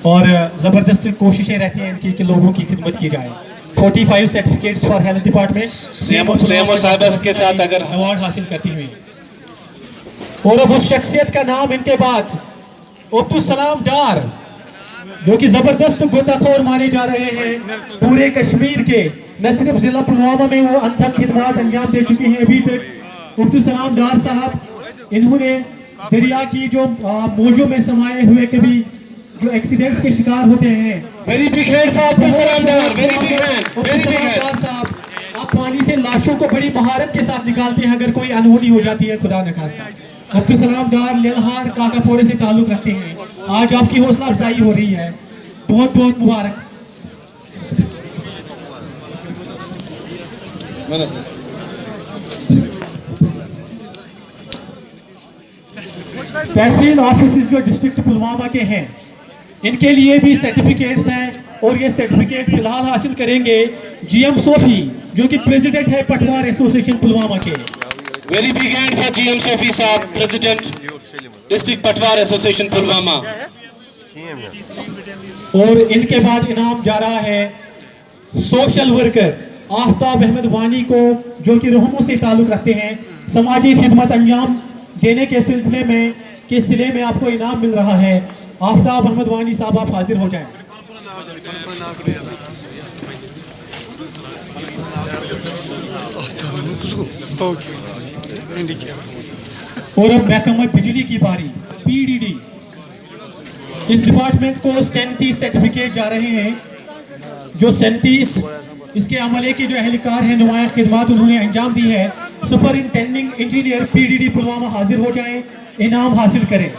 और ज़बरदस्त कोशिशें रहती हैं इनकी कि लोगों की खिदमत की जाए। 45 certificates for health department CMO साहब के साथ अगर अवार्ड हासिल करती हुई, और अब उस शख्सियत का नाम इनके बाद अब्दुल सलाम डार, जो कि जबरदस्त गोताखोर माने जा रहे हैं पूरे कश्मीर के, न सिर्फ जिला पुलवामा में वो अनथक खिदमत अंजाम दे चुके हैं अभी तक। अब्दुल सलाम डार साहब, इन्होंने दरिया की जो मौजों में समाये हुए कभी जो एक्सीडेंट्स के शिकार होते हैं, very big hand for Abdul Salam Dar, very big hand, very big hand sahab. आप पानी से लाशों को बड़ी महारत के साथ निकालते हैं अगर कोई अनहोनी हो जाती है, खुदा न खास्ता। अब्दुल सलाम डार लेलहार काकापोरे से ताल्लुक रखते हैं। आज आपकी हौसला अफजाई हो रही है, बहुत बहुत मुबारक। तहसील ऑफिस जो डिस्ट्रिक्ट पुलवामा के हैं, इनके लिए भी सर्टिफिकेट्स हैं, और ये सर्टिफिकेट फिलहाल हासिल करेंगे जीएम सोफी, जो कि प्रेसिडेंट है पटवार एसोसिएशन पुलवामा के। Very big hand for GM Sophie साहब, प्रेसिडेंट डिस्ट्रिक्ट पटवार एसोसिएशन पुलवामा। और इनके बाद इनाम जा रहा है सोशल वर्कर आफ्ताब अहमद वानी को, जो कि रहमों से ताल्लुक रखते हैं। समाजी खिदमत अंजाम देने के सिलसिले में आपको इनाम मिल रहा है। आफ्ताब अहमद वानी साहब, आप हाजिर हो जाएं। और अब महकमा बिजली की बारी, पीडीडी। इस डिपार्टमेंट को 37 सर्टिफिकेट जा रहे हैं। जो 37 इसके अमले के जो एहलकार हैं, नुमाया खिदमत उन्होंने अंजाम दी है। सुपरिंटेंडिंग इंजीनियर पीडीडी पुलवामा हाजिर हो जाएं, इनाम हासिल करें।